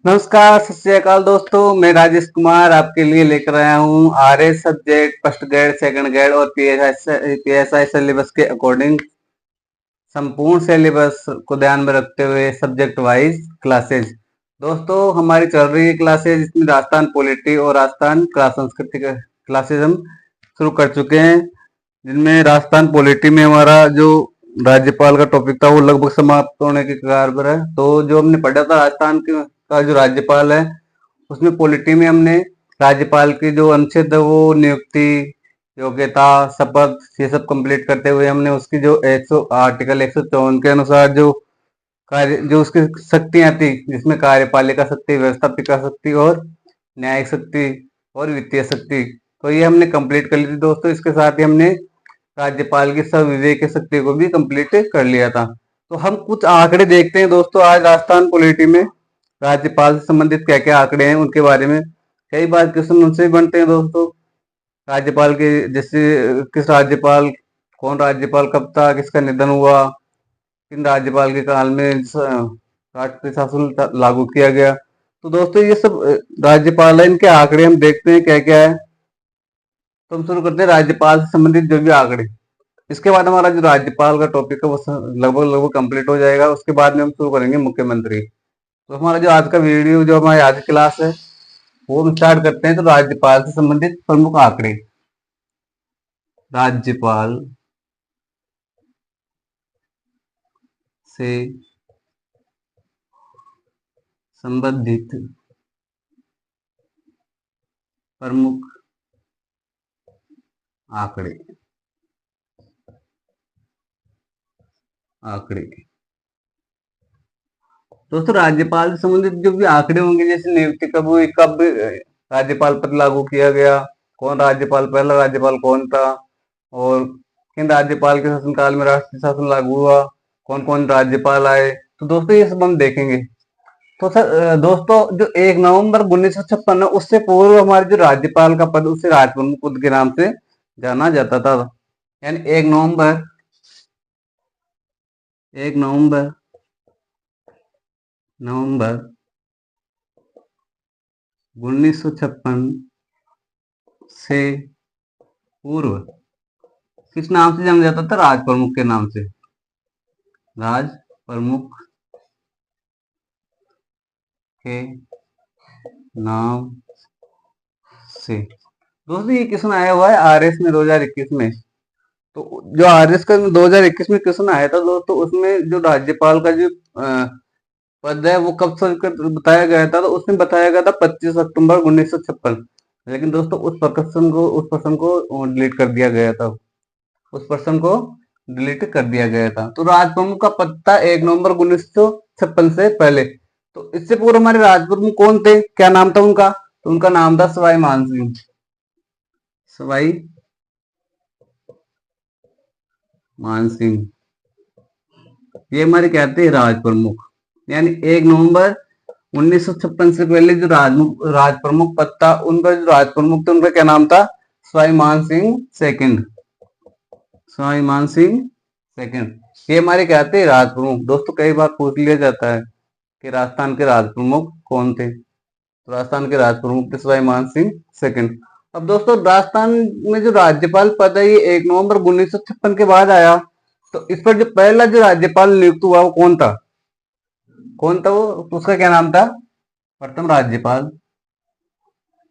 नमस्कार, सत श्री अकाल दोस्तों। मैं राजेश कुमार आपके लिए लेकर आया हूँ RS subject first grade, second grade और पीएसआई सिलेबस के अकॉर्डिंग संपूर्ण सिलेबस को ध्यान में रखते हुए सब्जेक्ट वाइज क्लासेज। दोस्तों, हमारी चल रही है क्लासेज, इसमें राजस्थान पॉलिटी और राजस्थान क्लास संस्कृति का क्लासेज हम शुरू कर चुके हैं, जिनमें राजस्थान पॉलिटी में हमारा जो राज्यपाल का टॉपिक था वो लगभग समाप्त होने के कगार पर है। तो जो हमने पढ़ा था राजस्थान का जो राज्यपाल है, उसमें पॉलिटी में हमने राज्यपाल की जो अनुच्छेद है वो नियुक्ति, योग्यता, शपथ ये सब कंप्लीट करते हुए हमने उसकी जो 100 आर्टिकल 154 के अनुसार जो कार्य जो उसकी शक्तियां थी, जिसमें कार्यपालिका शक्ति, व्यवस्थापिका शक्ति और न्यायिक शक्ति और वित्तीय शक्ति, तो ये हमने कंप्लीट कर ली थी दोस्तों। इसके साथ ही हमने राज्यपाल की संविवेक शक्ति को भी कंप्लीट कर लिया था। तो हम कुछ आंकड़े देखते हैं दोस्तों आज राजस्थान पॉलिटी में राज्यपाल से संबंधित क्या क्या आंकड़े हैं उनके बारे में। कई बार क्वेश्चन उनसे भी बनते हैं दोस्तों, राज्यपाल के जैसे किस राज्यपाल कौन राज्यपाल कब था, किसका निधन हुआ, किन राज्यपाल के काल में राष्ट्रीय शासन लागू किया गया। तो दोस्तों ये सब राज्यपाल है, इनके आंकड़े हम देखते हैं क्या क्या है। तो हम शुरू करते हैं राज्यपाल से संबंधित जो भी आंकड़े। इसके बाद हमारा जो राज्यपाल का टॉपिक है वो लगभग लगभग कंप्लीट हो जाएगा। उसके बाद में हम शुरू करेंगे मुख्यमंत्री। तो हमारा जो आज का वीडियो, जो हमारी आज की क्लास है, वो हम स्टार्ट करते हैं। तो राज्यपाल से संबंधित प्रमुख आंकड़े। राज्यपाल से संबंधित प्रमुख आंकड़े। आंकड़े दोस्तों, राज्यपाल से संबंधित जो भी आंकड़े होंगे, जैसे नियुक्ति कब हुई, कब राज्यपाल पद लागू किया गया, कौन राज्यपाल, पहला राज्यपाल कौन था, और किन राज्यपाल के शासनकाल में राष्ट्रीय शासन लागू हुआ, कौन कौन राज्यपाल आए, तो दोस्तों ये सब हम देखेंगे। तो सर दोस्तों, जो 1 नवंबर 1956 है, उससे पूर्व हमारे जो राज्यपाल का पद उसे राजप्रमुख पद के नाम से जाना जाता था। यानी 1 नवंबर नवंबर 1956 से पूर्व किस नाम से जाना जाता था? राज प्रमुख के नाम से। राज प्रमुख के नाम से। दोस्तों ये क्वेश्चन आया हुआ है आरएस में 2021 में। तो जो आरएस का 2021 में क्वेश्चन आया था दोस्तों, उसमें जो राज्यपाल का जो पद है वो कब से बताया गया था, तो उसमें बताया गया था 25 अक्टूबर 1956। लेकिन दोस्तों उस पर्सन को डिलीट कर दिया गया था। उस पर्सन को डिलीट कर दिया गया था। तो राज प्रमुख का पद था 1 नवंबर 1956 से पहले। तो इससे पूर्व हमारे राज प्रमुख कौन थे, क्या नाम था उनका? तो उनका नाम था सवाई मान सिंह। सवाई मान सिंह, ये हमारे कहते हैं राज प्रमुख। यानी 1 नवंबर 1956 से पहले जो राज प्रमुख पद था, उनका जो राज प्रमुख थे उनका क्या नाम था? सवाई मान सिंह सेकंड। सवाई मान सिंह सेकंड, ये हमारे कहते हैं राज प्रमुख। दोस्तों कई बार पूछ लिया जाता है कि राजस्थान के राज प्रमुख कौन थे, तो राजस्थान के राज प्रमुख थे सवाई मान सिंह सेकंड। अब दोस्तों राजस्थान में जो राज्यपाल पद है ये 1 नवंबर 1956 के बाद आया। तो इस पर जो पहला जो राज्यपाल नियुक्त हुआ वो कौन था? कौन था वो? तो उसका क्या नाम था? प्रथम राज्यपाल।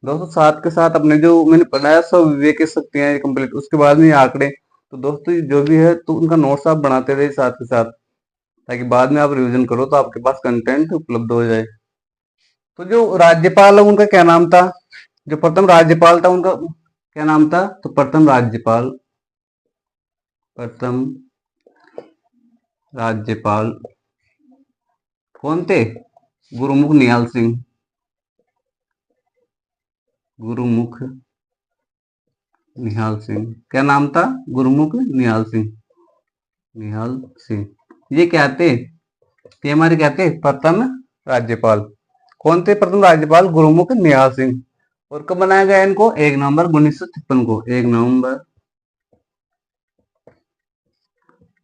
दोस्तों साथ के साथ अपने जो मैंने पढ़ाया सब विवेक शक्तियां कंप्लीट, उसके बाद में ये आंकड़े। तो दोस्तों जो भी है तो उनका नोट्स आप बनाते रहे साथ के साथ, ताकि बाद में आप रिवीजन करो तो आपके पास कंटेंट उपलब्ध हो जाए। तो जो राज्यपाल है उनका क्या नाम था? जो प्रथम राज्यपाल था उनका क्या नाम था? तो प्रथम राज्यपाल कौन थे? गुरुमुख निहाल सिंह। गुरुमुख निहाल सिंह, क्या नाम था? गुरुमुख निहाल सिंह। निहाल सिंह, ये क्या थे? ये हमारे क्या थे? प्रथम राज्यपाल। कौन थे प्रथम राज्यपाल? गुरुमुख निहाल सिंह। और कब बनाया गया इनको? 1 नवंबर 1956 को। 1 नवंबर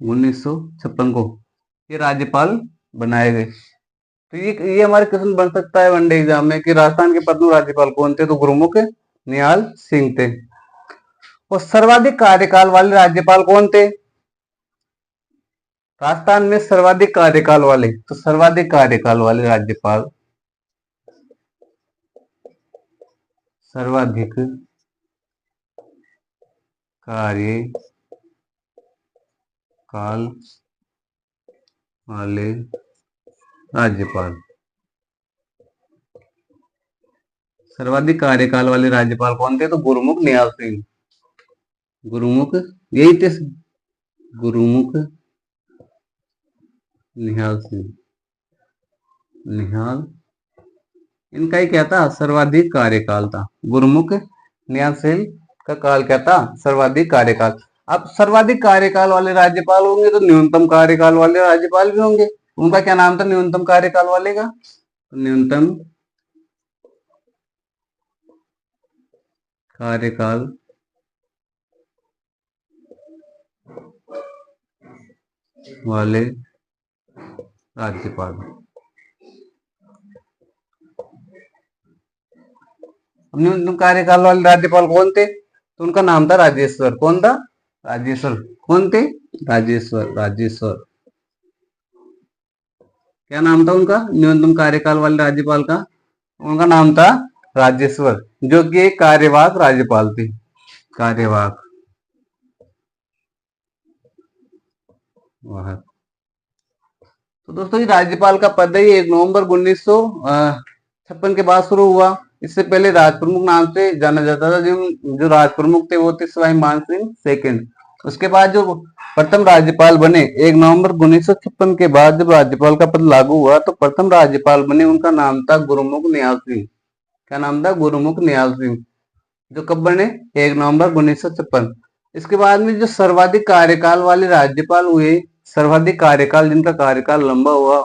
1956 को ये राज्यपाल बनाए गए। तो ये हमारे क्वेश्चन बन सकता है वनडे एग्जाम में कि राजस्थान के प्रथम राज्यपाल कौन थे, तो गुरुमुख निहाल सिंह थे। और सर्वाधिक कार्यकाल वाले राज्यपाल कौन थे राजस्थान में? सर्वाधिक कार्यकाल वाले, तो सर्वाधिक कार्यकाल वाले राज्यपाल, सर्वाधिक कार्यकाल वाले राज्यपाल, सर्वाधिक कार्यकाल वाले राज्यपाल कौन थे? तो गुरुमुख निहाल सिंह। गुरुमुख यही थे, गुरुमुख निहाल सिंह। निहाल, इनका ही क्या था? सर्वाधिक कार्यकाल था। गुरुमुख निहाल सिंह का काल क्या था? सर्वाधिक कार्यकाल। अब सर्वाधिक कार्यकाल वाले राज्यपाल होंगे तो न्यूनतम कार्यकाल वाले राज्यपाल भी होंगे। उनका क्या नाम था न्यूनतम कार्यकाल वाले का? न्यूनतम कार्यकाल वाले राज्यपाल। न्यूनतम कार्यकाल वाले राज्यपाल कौन थे? तो उनका नाम था राजेश्वर। कौन था? राजेश्वर। कौन थे? राजेश्वर। राजेश्वर क्या नाम था उनका न्यूनतम कार्यकाल वाले राज्यपाल का? उनका नाम था राजेश्वर, जो कि एक कार्यवाहक राज्यपाल थे। कार्यवाहक वाहक। तो दोस्तों ये राज्यपाल का पद है 1 नवंबर 1956 के बाद शुरू हुआ। इससे पहले राज प्रमुख नाम से जाना जाता था। जो राज प्रमुख थे वो थे सवाई मान सिंह सेकंड। उसके बाद जो प्रथम राज्यपाल बने 1 नवंबर 1956 के बाद जब राज्यपाल का पद लागू हुआ तो प्रथम राज्यपाल बने, उनका नाम था गुरुमुख निहाल सिंह। क्या नाम था? गुरुमुख निहाल सिंह, जो कब बने? 1 नवंबर 1956। इसके बाद में जो सर्वाधिक कार्यकाल वाले राज्यपाल हुए, सर्वाधिक कार्यकाल जिनका कार्यकाल लंबा हुआ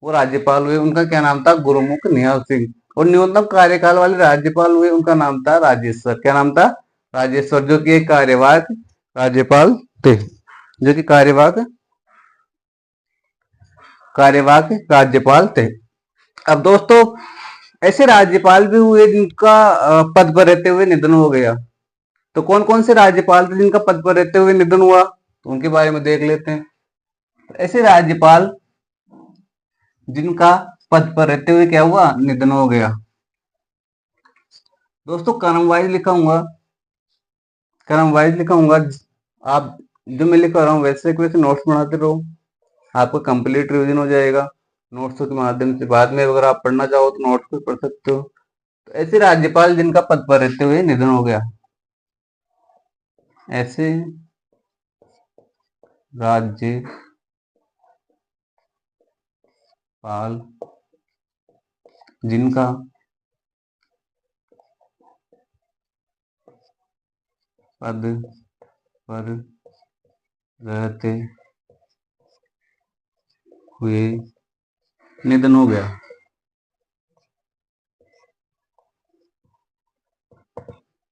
वो राज्यपाल हुए, उनका क्या नाम था? गुरुमुख निहाल सिंह। और न्यूनतम कार्यकाल वाले राज्यपाल हुए, उनका नाम था राजेश्वर। क्या नाम था? राजेश्वर, जो कि एक कार्यवाहक राज्यपाल थे, जो कि कार्यवाहक राज्यपाल थे। अब दोस्तों ऐसे राज्यपाल भी हुए जिनका पद पर रहते हुए निधन हो गया। तो कौन कौन से राज्यपाल थे जिनका पद पर रहते हुए निधन हुआ, तो उनके बारे में देख लेते हैं। तो ऐसे राज्यपाल जिनका पद पर रहते हुए क्या हुआ? निधन हो गया। दोस्तों क्रम वाइज लिखाऊंगा, क्रम वाइज लिखाऊंगा। आप जो मैं लिख रहा हूँ वैसे वैसे नोट्स बनाते रहो, आपका कंप्लीट रिवीजन हो जाएगा नोट्स के माध्यम से। बाद में अगर आप पढ़ना चाहो तो नोट्स पे पढ़ सकते हो। तो ऐसे राज्यपाल जिनका पद पर रहते हुए निधन हो गया, ऐसे राज्यपाल जिनका पद पर रहते हुए निधन हो गया,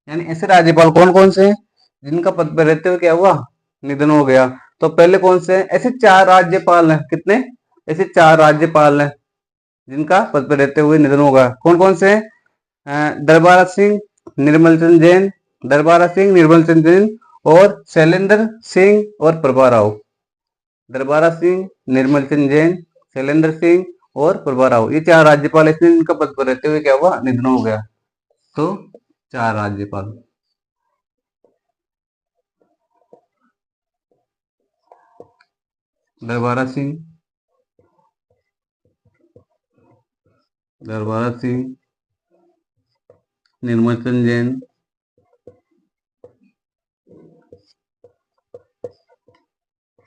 यानी ऐसे राज्यपाल कौन कौन से हैं जिनका पद पर रहते हुए क्या हुआ? निधन हो गया। तो पहले कौन से हैं? ऐसे 4 राज्यपाल हैं। कितने? ऐसे 4 राज्यपाल हैं जिनका पद पर रहते हुए निधन होगा। कौन कौन से हैं? दरबारा सिंह, निर्मल चंद जैन, दरबारा सिंह, निर्मल चंद जैन और शैलेंद्र सिंह और प्रभा राव। दरबारा सिंह, निर्मल चंद जैन, शैलेंद्र सिंह और प्रभा राव, ये 4 राज्यपाल ऐसे जिनका पद पर रहते हुए क्या हुआ? निधन हो गया। तो 4 राज्यपाल। दरबारा सिंह, दरबारा सिंह, निर्मल चंद जैन,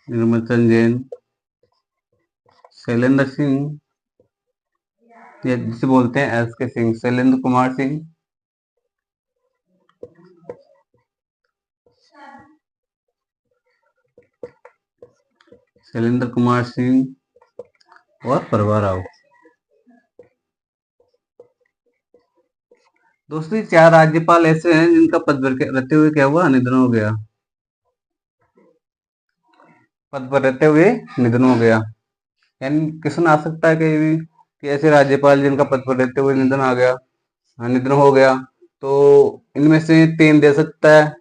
निर्मल चंद जैन, शैलेंद्र सिंह, या जिसे बोलते हैं एस के सिंह, शैलेंद्र कुमार सिंह, शैलेंद्र कुमार सिंह और प्रभा राव। दोस्तों 4 राज्यपाल ऐसे हैं जिनका पद पर रहते हुए क्या हुआ? निधन हो गया। पद पर रहते हुए निधन हो गया, यानी क्वेश्चन आ सकता है कहीं भी कि ऐसे राज्यपाल जिनका पद पर रहते हुए निधन आ गया, निधन हो गया, तो इनमें से 3 दे सकता है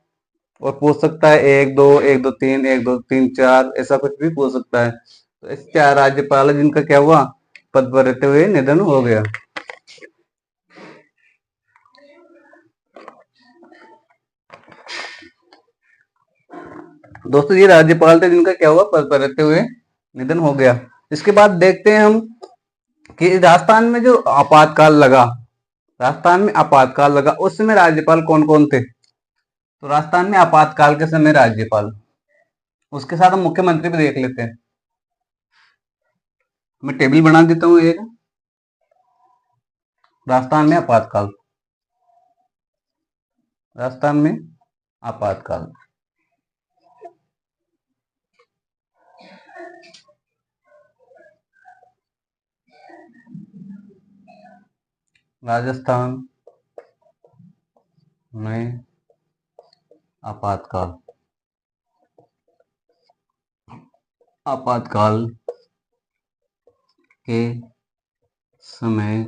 और पूछ सकता है 1 2 1 2 3 1 2 3 4, ऐसा कुछ भी पूछ सकता है। तो ऐसे 4 राज्यपाल है जिनका क्या हुआ, पद पर रहते हुए निधन हो गया। दोस्तों ये राज्यपाल थे जिनका क्या हुआ, पद पर रहते हुए निधन हो गया। इसके बाद देखते हैं हम कि राजस्थान में जो आपातकाल लगा, राजस्थान में आपातकाल लगा उस समय राज्यपाल कौन कौन थे। तो राजस्थान में आपातकाल के समय राज्यपाल, उसके साथ हम मुख्यमंत्री भी देख लेते हैं। मैं टेबल बना देता हूँ एक, राजस्थान में आपातकाल, राजस्थान में आपातकाल। राजस्थान में आपातकाल, आपातकाल के समय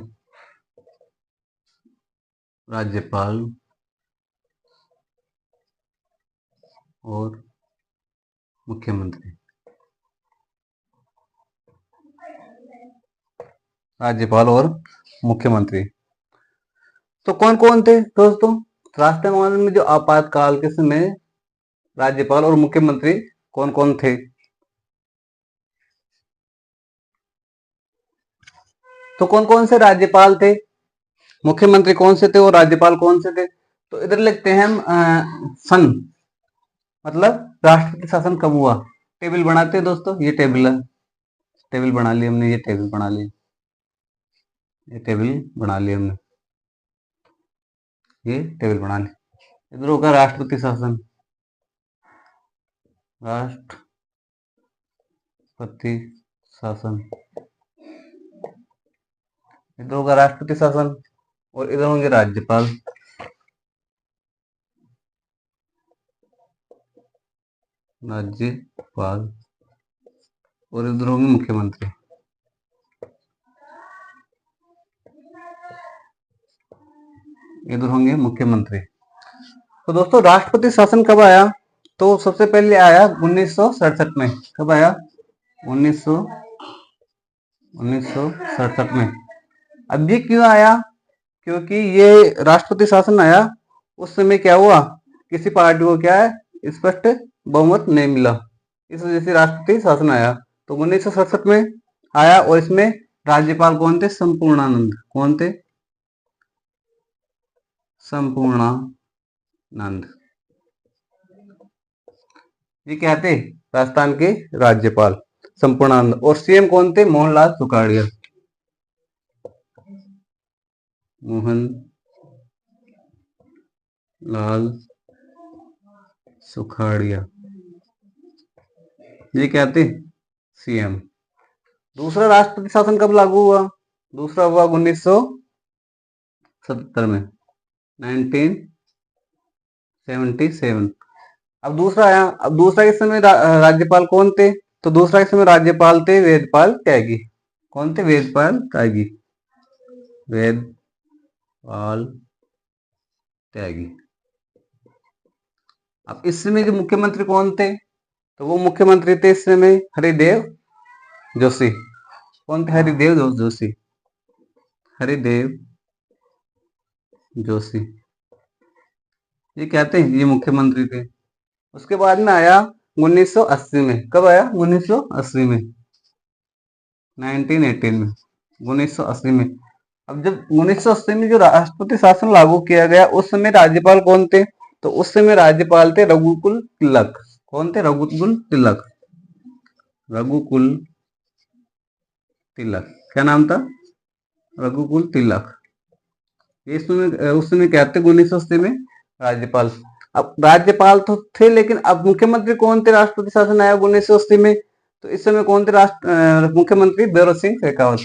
राज्यपाल और मुख्यमंत्री, राज्यपाल और मुख्यमंत्री। तो कौन कौन थे दोस्तों, राजस्थान में जो आपातकाल के समय राज्यपाल और मुख्यमंत्री कौन कौन थे। तो कौन कौन से राज्यपाल थे, मुख्यमंत्री कौन से थे और राज्यपाल कौन से थे। तो इधर लिखते हैं हम सन, मतलब राष्ट्रपति शासन कब हुआ। टेबल बनाते हैं दोस्तों, ये टेबल है, टेबल बना ली हमने, ये टेबल बना ली, ये टेबल बना ली हमने, ये टेबल बना ली। इधर होगा राष्ट्रपति शासन, राष्ट्रपति शासन, इधर होगा राष्ट्रपति शासन और इधर होंगे राज्यपाल, राज्यपाल और इधर होंगे मुख्यमंत्री। इधर होंगे मुख्यमंत्री। तो दोस्तों राष्ट्रपति शासन कब आया, तो सबसे पहले आया 1967 में। कब आया, 1967 में। अब ये क्यों आया, क्योंकि ये राष्ट्रपति शासन आया उस समय क्या हुआ, किसी पार्टी को क्या है स्पष्ट बहुमत नहीं मिला, इस वजह से राष्ट्रपति शासन आया। तो 1967 में आया और इसमें राज्यपाल कौन थे, संपूर्णानंद। कौन थे, संपूर्णानंद। ये क्या थे, राजस्थान के राज्यपाल संपूर्णानंद। और सीएम कौन थे, मोहनलाल सुखाड़िया, मोहन लाल सुखाड़िया, ये क्या थे, सीएम। दूसरा राष्ट्रपति शासन कब लागू हुआ, दूसरा हुआ 1977 में, 1977। अब दूसरा आया, अब दूसरा इस समय राज्यपाल कौन थे, तो दूसरा इस समय राज्यपाल थे वेदपाल त्यागी। कौन थे, वेदपाल त्यागी, वेदपाल त्यागी। अब इस समय जो मुख्यमंत्री कौन थे, तो वो मुख्यमंत्री थे इस समय हरिदेव जोशी। कौन थे, हरिदेव जोशी, हरिदेव जोशी, ये कहते हैं ये मुख्यमंत्री थे। उसके बाद में आया 1980 में। कब आया, 1980 में, 1918 में, 1980 में। अब जब 1980 में जो राष्ट्रपति शासन लागू किया गया उस समय राज्यपाल कौन थे, तो उस समय राज्यपाल थे रघुकुल तिलक। कौन थे, रघुकुल तिलक, रघुकुल तिलक। क्या नाम था, रघुकुल तिलक। ये उस समय क्या थे, 1980 में राज्यपाल। अब राज्यपाल तो थे लेकिन अब मुख्यमंत्री कौन थे, राष्ट्रपति शासन आया 1980 में, तो इस समय कौन थे मुख्यमंत्री, भैरों सिंह शेखावत।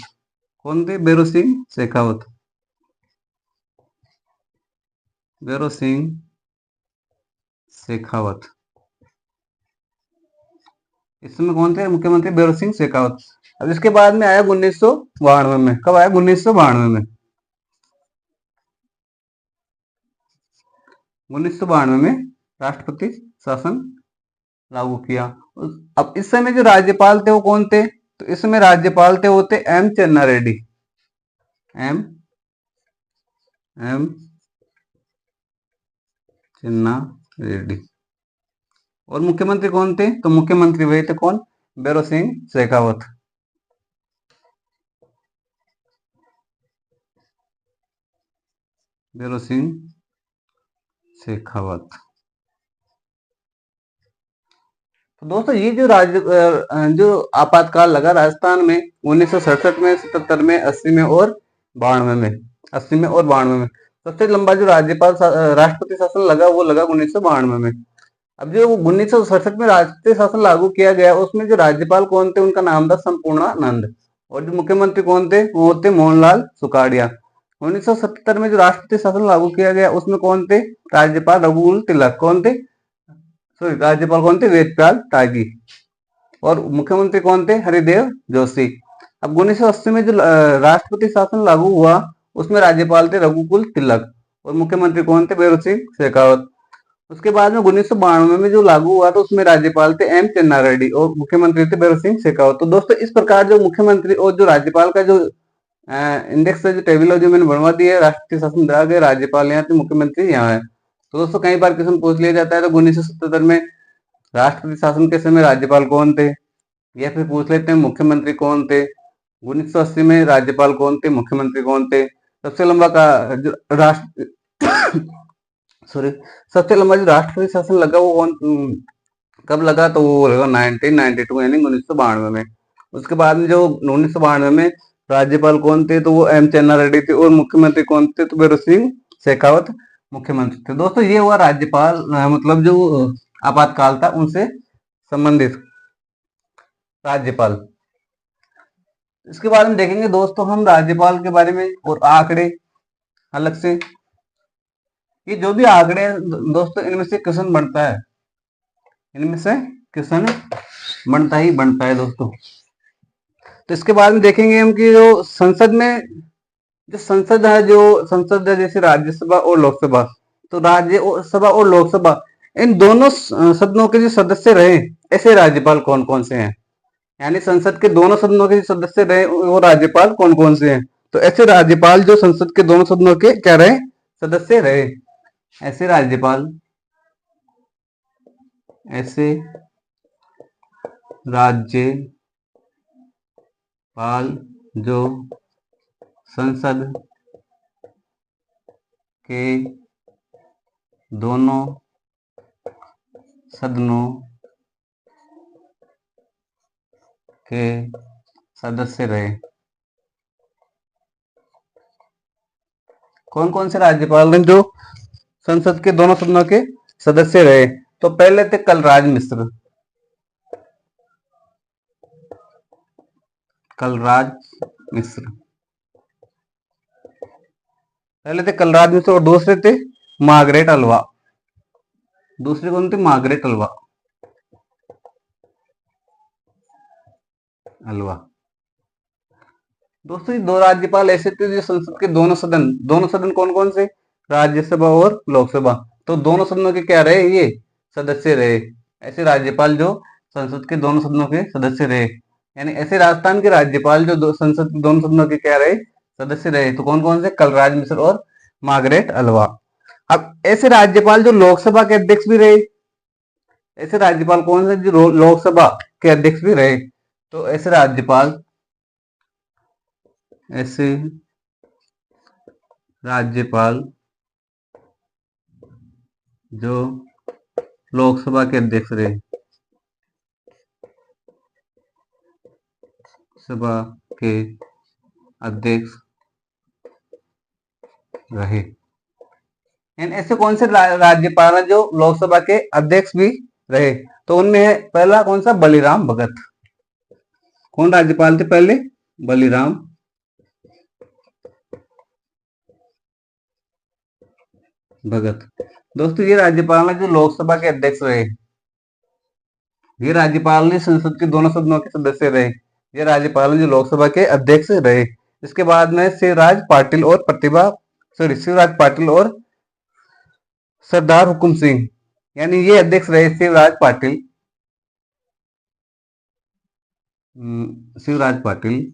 कौन थे, भैरों सिंह शेखावत, भैरों सिंह शेखावत। इसमें कौन थे मुख्यमंत्री? भैरों सिंह शेखावत। अब इसके बाद में आया 1992 में। कब आया? 1992 में। 1992 में राष्ट्रपति शासन लागू किया। अब इस समय जो राज्यपाल थे वो कौन थे? तो इस समय राज्यपाल थे वो थे एम चन्ना रेड्डी। एम एम चन्ना रेड्डी। और मुख्यमंत्री कौन थे? तो मुख्यमंत्री वही थे कौन? भैरों सिंह शेखावत। भैरों सिंह शेखावत। तो दोस्तों ये जो जो आपातकाल लगा राजस्थान में 1967 में, 77 में, 80 में और 92 में। 80 में और 92 में सबसे लंबा जो राष्ट्रपति शासन लगा वो लगा 1992 में। अब जो 1967 में राष्ट्रीय शासन लागू किया गया उसमें जो राज्यपाल कौन थे? उनका नाम था संपूर्णानंद। और जो मुख्यमंत्री कौन थे? वो थे मोहनलाल सुखाड़िया। 1977 में जो राष्ट्रपति शासन लागू किया गया उसमें कौन थे? राज्यपाल रघुकुल तिलक। कौन थे? सॉरी, राज्यपाल कौन थे? वेदपाल टागी। और मुख्यमंत्री कौन थे? हरिदेव जोशी। अब 1980 में जो राष्ट्रपति शासन लागू हुआ उसमें राज्यपाल थे रघुकुल तिलक और मुख्यमंत्री कौन थे? भैरों सिंह शेखावत। उसके बाद में 1992 में जो लागू हुआ तो उसमें राज्यपाल थे एम चन्ना रेड्डी और मुख्यमंत्री थे भैरों सिंह शेखावत। तो दोस्तों इस प्रकार जो मुख्यमंत्री और जो राज्यपाल का जो इंडेक्स जो टेबल है जो मैंने बनवा दी है, राष्ट्रीय शासन दिया गया, राज्यपाल यहाँ थे, मुख्यमंत्री यहाँ है। तो दोस्तों कई बार क्वेश्चन पूछ लिया जाता है तो 1977 में राष्ट्रपति शासन के समय राज्यपाल कौन थे, या फिर पूछ लेते हैं मुख्यमंत्री कौन थे। 1980 में राज्यपाल कौन थे, मुख्यमंत्री कौन थे। सबसे लंबा का जो राष्ट्र सॉरी सबसे लंबा जो राष्ट्रपति शासन लगा वो कब लगा? तो वो लगा 1992 यानी 1992 में। उसके बाद में जो 1992 में राज्यपाल कौन थे? तो वो एम चन्ना रेड्डी थे और मुख्यमंत्री कौन थे? तो भैरों सिंह शेखावत मुख्यमंत्री थे। दोस्तों ये हुआ राज्यपाल मतलब जो आपातकाल था उनसे संबंधित राज्यपाल। इसके बारे में देखेंगे दोस्तों हम राज्यपाल के बारे में और आंकड़े अलग से। ये जो भी आंकड़े हैं दोस्तों इनमें से क्वेश्चन बनता है, इनमें से क्वेश्चन बनता ही बनता है दोस्तों। तो इसके बाद में देखेंगे हम कि जो संसद में जो संसद है जैसे राज्यसभा और लोकसभा। तो राज्यसभा और लोकसभा इन दोनों सदनों के जो सदस्य रहे ऐसे राज्यपाल कौन कौन से हैं? यानी संसद के दोनों सदनों के जो सदस्य रहे वो राज्यपाल कौन कौन से हैं? तो ऐसे राज्यपाल जो संसद के दोनों सदनों के क्या रहे? सदस्य रहे। ऐसे राज्यपाल ऐसे राज्यपाल जो संसद के दोनों सदनों के सदस्य रहे। कौन कौन से राज्यपाल हैं जो संसद के दोनों सदनों के सदस्य रहे? तो पहले थे कलराज मिश्र। कलराज मिश्र पहले थे कलराज मिश्र और दूसरे थे मार्गरेट अल्वा। दूसरे कौन थे? Margaret Alva. अल्वा। दोस्तों ये दो राज्यपाल ऐसे थे जो संसद के दोनों सदन कौन कौन से? राज्यसभा और लोकसभा। तो दोनों सदनों के क्या रहे? ये सदस्य रहे। ऐसे राज्यपाल जो संसद के दोनों सदनों के सदस्य रहे, यानी ऐसे राजस्थान के राज्यपाल जो संसद के दोनों सदनों के क्या रहे? सदस्य रहे। तो कौन कौन से? कलराज मिश्र और मार्गरेट अल्वा। अब ऐसे राज्यपाल जो लोकसभा के अध्यक्ष भी रहे, ऐसे राज्यपाल कौन से जो लोकसभा के अध्यक्ष भी रहे? तो ऐसे राज्यपाल ऐसे राज्यपाल जो लोकसभा के अध्यक्ष रहे, सभा के अध्यक्ष रहे। ऐसे कौन से राज्यपाल हैं जो लोकसभा के अध्यक्ष भी रहे? तो उनमें है पहला कौन सा? बलिराम भगत। कौन राज्यपाल थे पहले? बलिराम भगत। दोस्तों ये राज्यपाल हैं जो लोकसभा के अध्यक्ष रहे। ये राज्यपाल ने संसद के दोनों सदनों के सदस्य रहे। ये राज्यपाल ने जो लोकसभा के अध्यक्ष रहे। इसके बाद में शिवराज पाटिल और शिवराज पाटिल और सरदार हुकुम सिंह, यानी ये अध्यक्ष रहे शिवराज पाटिल, शिवराज पाटिल,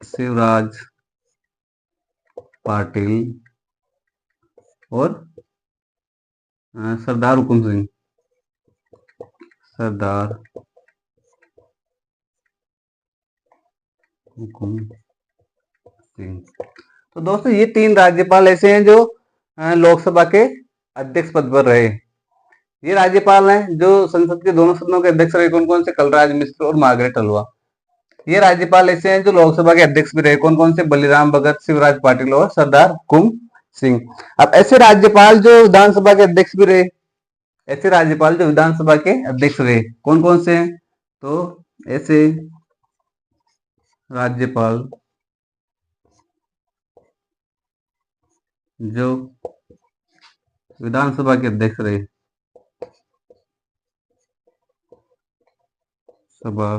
शिवराज पाटिल और सरदार हुकुम सिंह, सरदार हुकुम सिंह। तो दोस्तों ये तीन राज्यपाल ऐसे हैं जो लोकसभा के अध्यक्ष पद पर रहे। ये राज्यपाल हैं जो संसद के दोनों सदनों के अध्यक्ष रहे। कौन कौन से? कलराज मिश्र और मार्गरेट हलवा। ये राज्यपाल ऐसे हैं जो लोकसभा के अध्यक्ष भी रहे। कौन कौन से? बलिराम भगत, शिवराज पाटिल और सरदार हुकुम सिंह। अब ऐसे राज्यपाल जो विधानसभा के अध्यक्ष भी रहे, ऐसे राज्यपाल जो विधानसभा के अध्यक्ष रहे, कौन कौन से हैं? तो ऐसे राज्यपाल जो विधानसभा के अध्यक्ष रहे, सभा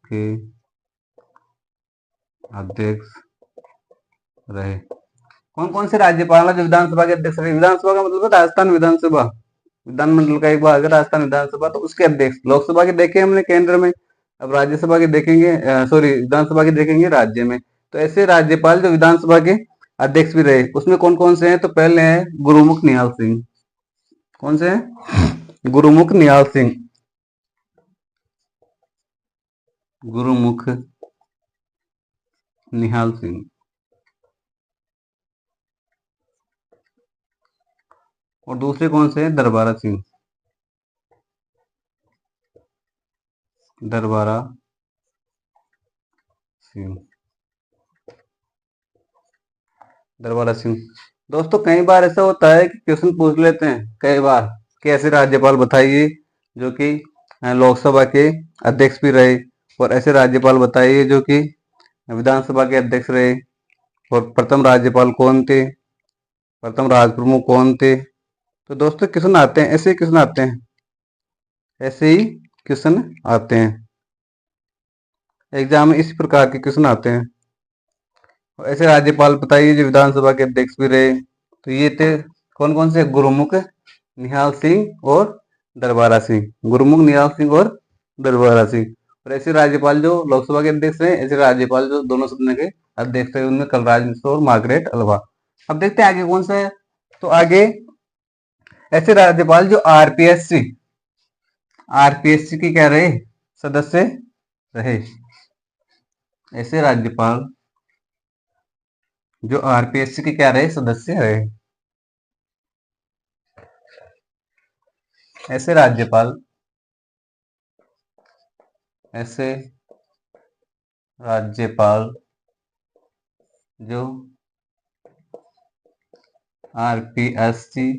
के अध्यक्ष रहे। कौन कौन से राज्यपाल हैं जो विधानसभा के अध्यक्ष रहे? विधानसभा का मतलब है राजस्थान विधानसभा, विधानमंडल का एक भाग है राजस्थान विधानसभा, तो उसके अध्यक्ष। लोकसभा के देखे हमने केंद्र में, अब राज्यसभा के देखेंगे, सॉरी विधानसभा के देखेंगे राज्य में। तो ऐसे राज्यपाल जो विधानसभा के अध्यक्ष भी रहे, उसमें कौन कौन से हैं? तो पहले हैं गुरुमुख निहाल सिंह। कौन से हैं? गुरुमुख निहाल सिंह, गुरुमुख निहाल सिंह। और दूसरे कौन से हैं? दरबारा सिंह, दरबारा सिंह, दरबारा सिंह। दोस्तों कई बार ऐसा होता है कि क्वेश्चन पूछ लेते हैं कई बार कि ऐसे राज्यपाल बताइए जो कि लोकसभा के अध्यक्ष भी रहे, और ऐसे राज्यपाल बताइए जो कि विधानसभा के अध्यक्ष रहे, और प्रथम राज्यपाल कौन थे, प्रथम राज प्रमुख कौन थे। तो दोस्तों क्वेश्चन आते हैं, ऐसे ही क्वेश्चन आते हैं, ऐसे ही क्वेश्चन आते हैं एग्जाम में, इस प्रकार के क्वेश्चन आते हैं। ऐसे राज्यपाल बताइए जो विधानसभा के अध्यक्ष भी रहे। तो ये थे कौन कौन से? गुरुमुख निहाल सिंह और दरबारा सिंह, गुरुमुख निहाल सिंह और दरबारा सिंह। और ऐसे राज्यपाल जो लोकसभा के अध्यक्ष रहे, ऐसे राज्यपाल जो दोनों सदन के अध्यक्ष रहे, उनमें कलराज मिश्र और मार्गरेट हलवा। अब देखते हैं आगे कौन सा है। तो आगे ऐसे राज्यपाल जो आरपीएससी की क्या रहे? सदस्य रहे। ऐसे राज्यपाल जो आरपीएससी के क्या रहे? सदस्य रहे। ऐसे राज्यपाल, ऐसे राज्यपाल जो आरपीएससी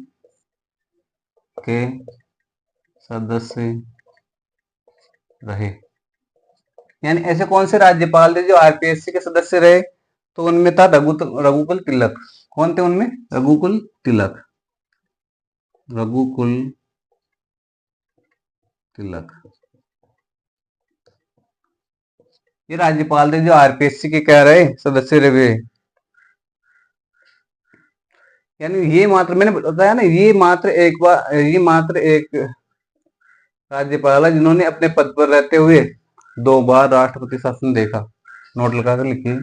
के सदस्य रहे, यानी ऐसे कौन से राज्यपाल थे जो आरपीएससी के सदस्य रहे? तो उनमें था रघुकुल तिलक। कौन थे उनमें? रघुकुल तिलक, रघुकुल तिलक। ये राज्यपाल थे जो आरपीएससी के क्या रहे? सदस्य रहे। यानी ये मात्र, मैंने बताया ना, ये मात्र एक राज्यपाल है जिन्होंने अपने पद पर रहते हुए 2 बार राष्ट्रपति शासन देखा। नोट लगा कर लिखिए,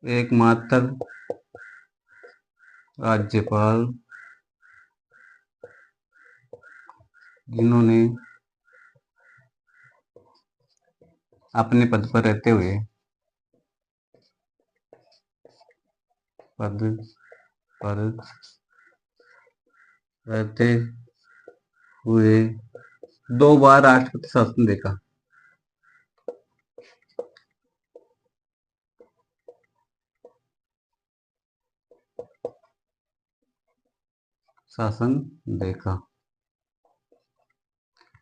एकमात्र राज्यपाल जिन्होंने अपने पद पर रहते हुए, पद पर रहते हुए 2 बार राष्ट्रपति शासन देखा। शासन देखा,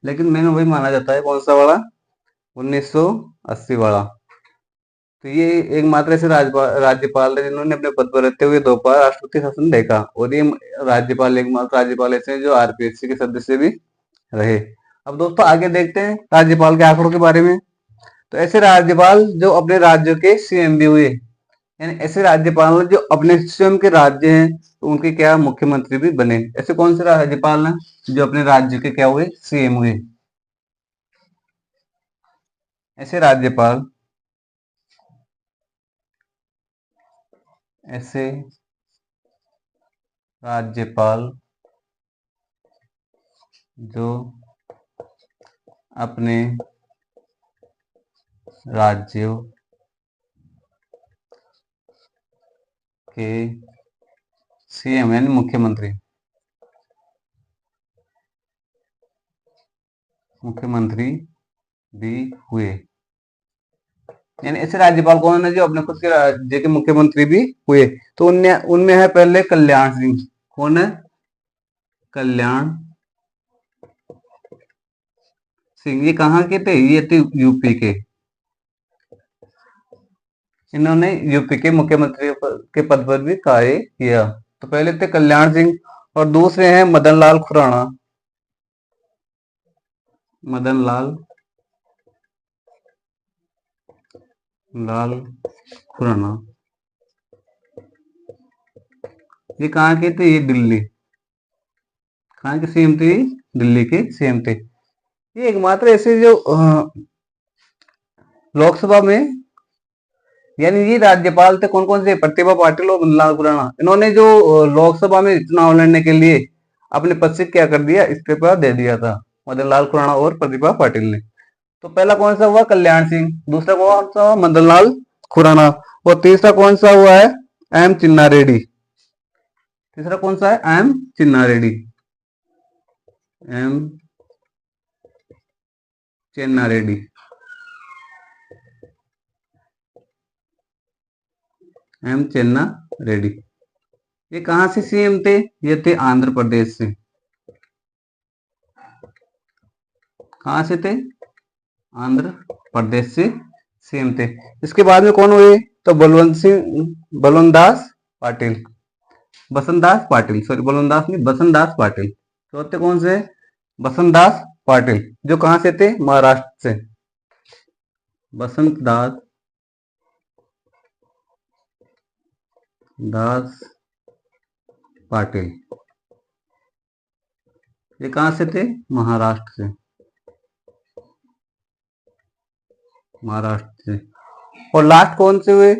लेकिन मैंने वही माना जाता है, कौन सा वाला? 1980 वाला। तो ये एकमात्र ऐसे राज्यपाल है जिन्होंने अपने पद पर रहते हुए 2 बार राष्ट्रपति शासन देखा, और ये राज्यपाल एकमात्र राज्यपाल ऐसे हैं जो आरपीएससी के सदस्य भी रहे। अब दोस्तों आगे देखते हैं राज्यपाल के आंकड़ों के बारे में। तो ऐसे राज्यपाल जो अपने राज्य के सीएम भी हुए, यानी ऐसे राज्यपाल जो अपने स्वयं के राज्य हैं तो उनके क्या मुख्यमंत्री भी बने। ऐसे कौन से राज्यपाल हैं जो अपने राज्य के क्या हुए, सीएम हुए। ऐसे राज्यपाल ऐसे राज्यपाल जो अपने राज्यों के सीएम यानी मुख्यमंत्री भी हुए। यानी ऐसे राज्यपाल कौन है जो अपने खुद के राज्य के मुख्यमंत्री भी हुए। तो उनमें उनमें है पहले कल्याण सिंह। कौन है? कल्याण सिंह। ये कहाँ के थे? ये थे यूपी के। इन्होंने यूपी के मुख्यमंत्री के पद पर भी कार्य किया। तो पहले थे कल्याण सिंह, और दूसरे हैं मदन लाल खुराना। मदन लाल खुराना। ये कहाँ के थे? ये दिल्ली। कहाँ के सीएम थे? दिल्ली के सीएम थे। ये एकमात्र ऐसे जो लोकसभा में, यानी ये राज्यपाल थे कौन कौन से? प्रतिभा पाटिल और मदन लाल खुराना। इन्होंने जो लोकसभा में चुनाव लड़ने के लिए अपने पद से क्या कर दिया, इस्तीफा दे दिया था, मदन लाल खुराना और प्रतिभा पाटिल ने। तो पहला कौन सा हुआ? कल्याण सिंह। दूसरा कौन सा हुआ? मदन लाल खुराना। और तीसरा कौन सा हुआ है? एम चिन्ना रेड्डी। तीसरा कौन सा है? एम चिन्ना रेड्डी। एम चिन्ना रेड्डी। एम चिन्ना रेड्डी। ये कहां से सीएम थे? ये थे आंध्र प्रदेश से। कहां से थे? आंध्र प्रदेश से सीएम थे। इसके बाद में कौन हुए? तो बलवंत दास पाटिल। बसंत दास पाटिल, सॉरी बलवंत दास नहीं, बसंत दास पाटिल। चौथे कौन से? बसंत दास पाटिल, जो कहां से थे? महाराष्ट्र से। बसंत दास पाटिल, ये कहां से थे? महाराष्ट्र से। महाराष्ट्र से। और लास्ट कौन से हुए?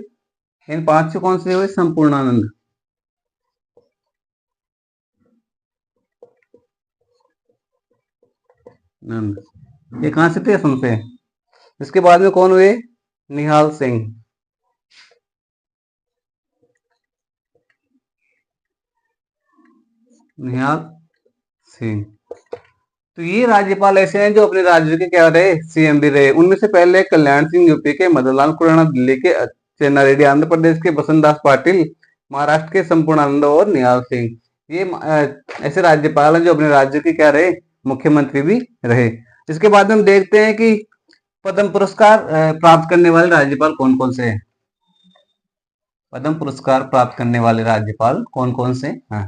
इन 5 से कौन से हुए? संपूर्णानंद। नंद, ये कहां से थे? असम से। इसके बाद में कौन हुए? निहाल सिंह। निहाल सिंह। तो ये राज्यपाल ऐसे हैं जो अपने राज्य के क्या रहे? सीएम भी रहे। उनमें से पहले कल्याण सिंह यूपी के, मदन लाल खुराना दिल्ली के, चेन्ना रेड्डी आंध्र प्रदेश के, बसंत दास पाटिल महाराष्ट्र के, संपूर्णानंद और निहाल सिंह ये ऐसे राज्यपाल हैं जो अपने राज्य के क्या रहे? मुख्यमंत्री भी रहे। इसके बाद में हम देखते हैं कि पद्म पुरस्कार प्राप्त करने वाले राज्यपाल कौन कौन से हैं। पद्म पुरस्कार प्राप्त करने वाले राज्यपाल कौन कौन से हैं?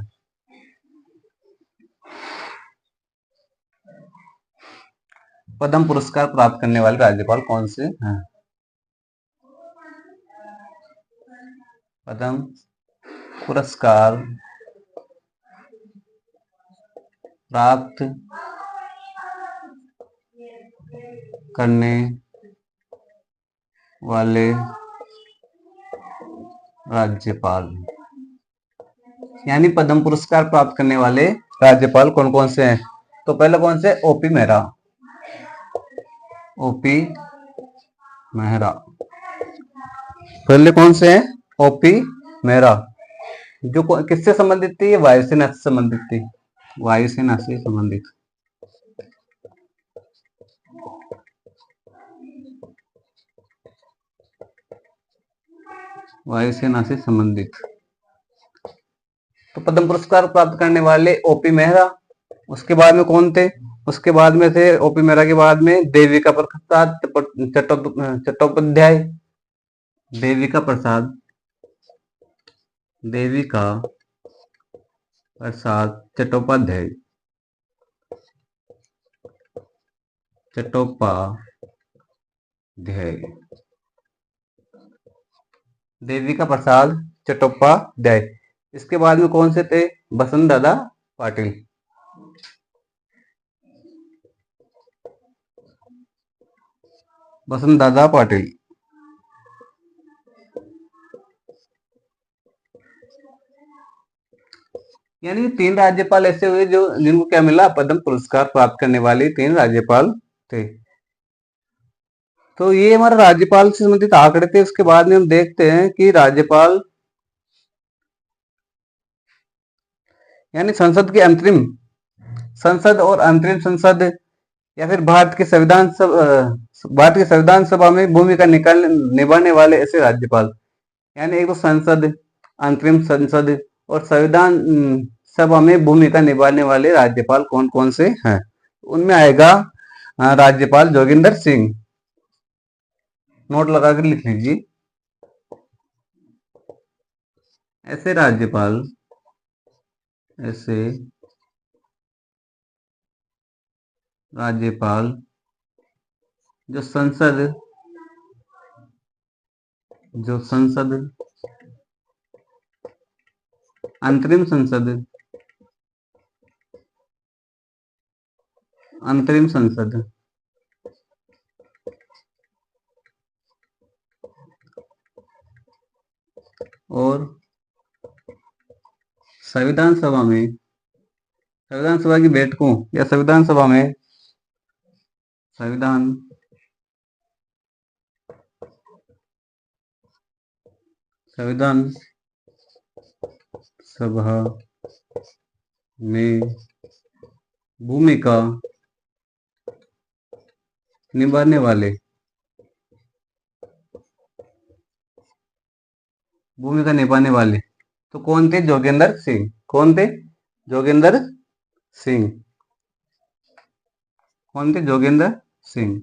पद्म पुरस्कार प्राप्त करने वाले राज्यपाल कौन से हैं? पद्म पुरस्कार प्राप्त करने वाले राज्यपाल, यानी पद्म पुरस्कार प्राप्त करने वाले राज्यपाल कौन कौन से हैं? तो पहले कौन से? ओपी मेहरा। ओपी मेहरा पहले कौन से हैं? ओपी मेहरा, जो किससे संबंधित थी? वायुसेना से संबंधित थी। वायुसेना से संबंधित। वायुसेना से संबंधित। तो पद्म पुरस्कार प्राप्त करने वाले ओपी मेहरा। उसके बाद में कौन थे? उसके बाद में थे ओपी मेहरा के बाद में देविका प्रसाद चट्टोपाध्याय। देविका प्रसाद, देविका प्रसाद चट्टोपाध्याय, चट्टोपाध्याय, देविका प्रसाद चट्टोपाध्याय। इसके बाद में कौन से थे? बसंत दादा पाटिल, बसंत दादा पाटिल। यानी तीन राज्यपाल ऐसे हुए जो जिनको क्या मिला? पद्म पुरस्कार प्राप्त करने वाले तीन राज्यपाल थे। तो ये हमारा राज्यपाल से संबंधित आंकड़े थे। उसके बाद में हम देखते हैं कि राज्यपाल यानी संसद और अंतरिम संसद या फिर भारत के संविधान सभा में भूमिका निभाने वाले ऐसे राज्यपाल, यानी एक तो संसद, अंतरिम संसद और संविधान सभा में भूमिका निभाने वाले राज्यपाल कौन कौन से हैं? उनमें आएगा राज्यपाल जोगिंदर सिंह। नोट लगाकर लिख लीजिए। ऐसे राज्यपाल जो संसद, अंतरिम संसद, और संविधान सभा की बैठकों या संविधान सभा में भूमिका निभाने वाले तो कौन थे? जोगेंद्र सिंह। कौन थे? जोगेंद्र सिंह। कौन थे? जोगेंद्र सिंह।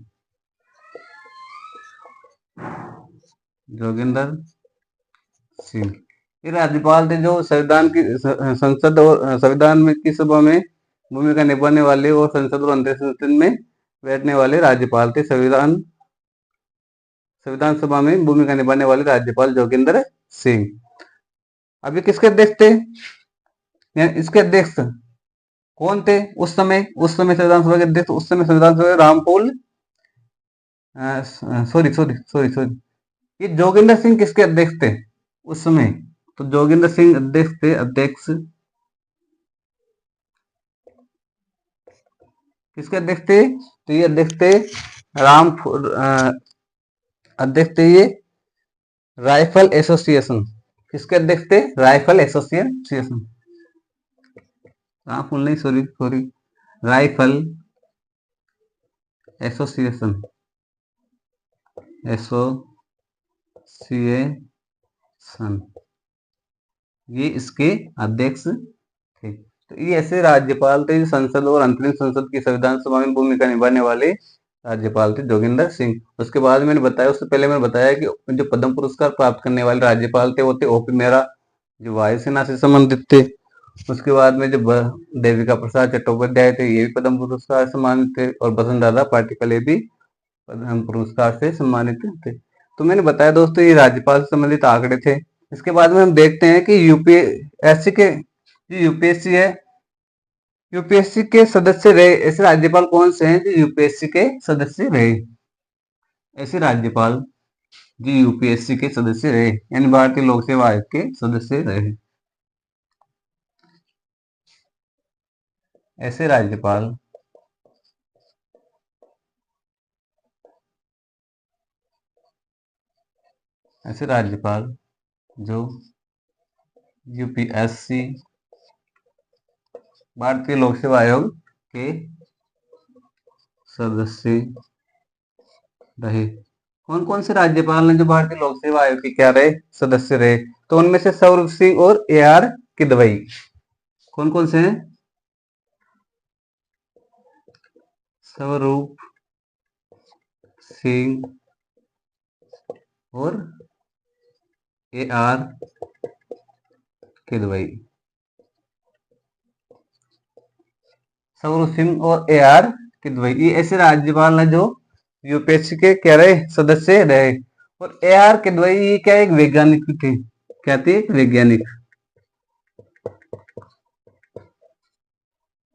जोगेंद्र सिंह ये राज्यपाल थे जो संसद और संविधान में की सभा में भूमिका निभाने वाले और संसद और अंतरिम संसद में बैठने वाले राज्यपाल थे। संविधान सभा में भूमिका निभाने वाले राज्यपाल जोगेंद्र सिंह। अभी किसके अध्यक्ष थे? इसके अध्यक्ष कौन थे उस समय? संविधान सभा के अध्यक्ष उस समय संविधान सभा रामफूल सॉरी ये जोगिंदर सिंह किसके अध्यक्ष थे उस समय? तो जोगिंदर सिंह अध्यक्ष थे। किसके अध्यक्ष थे? तो ये अध्यक्ष थे अध्यक्ष थे ये राइफल एसोसिएशन। किसके अध्यक्ष थे? Rifle association. रामफूल नहीं, सॉरी राइफल एसोसिएशन ये इसके अध्यक्ष थे। तो ये ऐसे राज्यपाल थे संसद और अंतरिम संसद की संविधान सभा में भूमिका निभाने वाले राज्यपाल थे जोगिंदर सिंह। उसके बाद मैंने बताया, उससे पहले मैंने बताया कि जो पद्म पुरस्कार प्राप्त करने वाले राज्यपाल थे वो थे ओपी मेहरा जो वायुसेना से संबंधित थे। उसके बाद में जो देविका प्रसाद चट्टोपाध्याय थे ये भी पद्म पुरस्कार से सम्मानित थे और बसंत दादा पाटिल भी पद्म पुरस्कार से सम्मानित थे। तो मैंने बताया दोस्तों ये राज्यपाल से संबंधित आंकड़े थे। इसके बाद में हम देखते हैं कि यूपीएससी के यूपीएससी के सदस्य रहे ऐसे राज्यपाल कौन से हैं जो यूपीएससी के सदस्य रहे? ऐसे राज्यपाल जो यूपीएससी के सदस्य रहे यानी भारतीय लोक सेवा आयोग के सदस्य रहे। ऐसे राज्यपाल जो यूपीएससी भारतीय लोक सेवा आयोग के सदस्य रहे। कौन कौन से राज्यपाल हैं जो भारतीय लोक सेवा आयोग के क्या रहे? सदस्य रहे? तो उनमें से स्वरूप सिंह और AR किदवई। कौन कौन से हैं? स्वरूप सिंह और AR किदवई, सौरभ सिंह और AR किदवई, ये ऐसे राज्यपाल हैं जो यूपीएससी के क्या रहे, सदस्य रहे। और AR किदवई ये क्या एक वैज्ञानिक भी थे, क्या थे, वैज्ञानिक,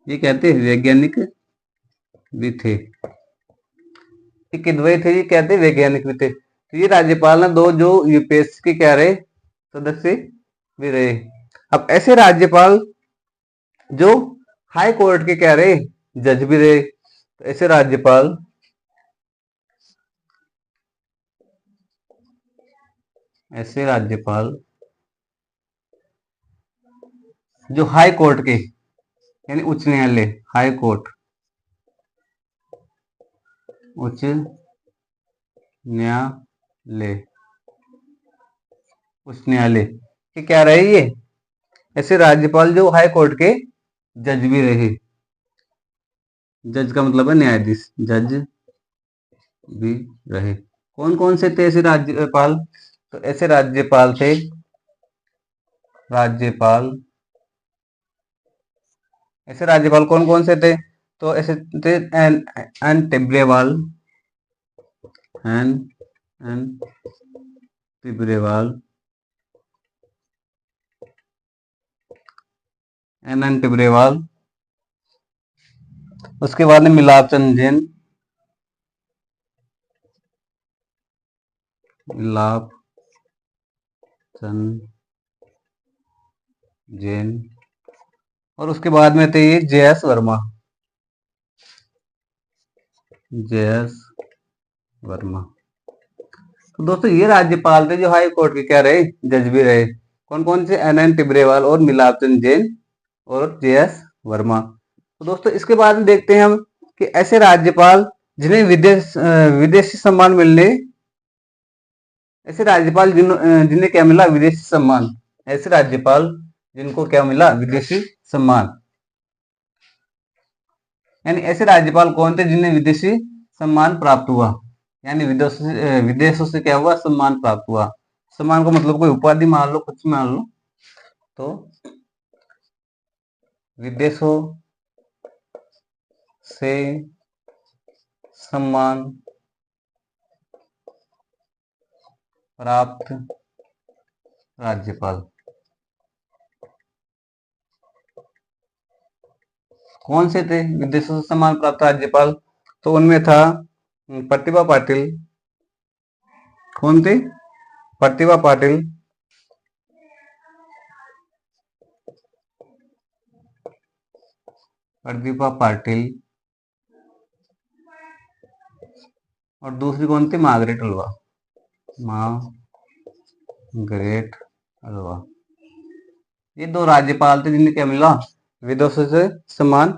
ये कहते हैं वैज्ञानिक भी थे। किदवई थे, ये क्या थे, वैज्ञानिक भी थे। तो ये राज्यपाल हैं दो जो यूपीएससी के क्या रहे, सदस्य भी रहे। अब ऐसे राज्यपाल जो हाई कोर्ट के क्या रहे, जज भी रहे। तो ऐसे राज्यपाल जो हाई कोर्ट के यानी उच्च न्यायालय, हाई कोर्ट, उच्च न्यायालय, उच्च न्यायालय के क्या रहे ये, ऐसे राज्यपाल जो हाई कोर्ट के जज भी रहे। जज का मतलब है न्यायाधीश, जज भी रहे। कौन कौन से थे ऐसे राज्यपाल, तो ऐसे राज्यपाल थे, ऐसे राज्यपाल कौन कौन से थे, तो ऐसे थे N Tibrewal, N Tibrewal, N Tibrewal. उसके बाद में मिलाप चंद जैन, मिलाप चंद जैन। और उसके बाद में थे ये JS वर्मा, JS वर्मा। तो दोस्तों ये राज्यपाल थे जो हाई कोर्ट के क्या रहे, जज भी रहे। कौन कौन से, NN टिब्रेवाल और मिलाप चंद जैन और JS वर्मा। तो दोस्तों इसके बाद में देखते हैं हम कि ऐसे राज्यपाल जिन्हें विदेशी सम्मान मिलने, ऐसे राज्यपाल जिन्हें क्या मिला, विदेशी सम्मान। ऐसे राज्यपाल जिनको क्या मिला, विदेशी सम्मान। यानी ऐसे राज्यपाल कौन थे जिन्हें विदेशी सम्मान प्राप्त हुआ, यानी विदेशों से क्या हुआ, सम्मान प्राप्त हुआ। सम्मान को मतलब कोई उपाधि मान लो, कुछ मान लो, तो विदेशों से सम्मान प्राप्त राज्यपाल। कौन से थे विदेशों से सम्मान प्राप्त राज्यपाल, तो उनमें था प्रतिभा पाटिल। कौन थे, प्रतिभा पाटिल, प्रतिभा पाटिल। और दूसरी कौन थी, मार्गरेट अल्वा, मार्गरेट अल्वा। ये दो राज्यपाल थे जिन्हें क्या मिला, विदेशों से सम्मान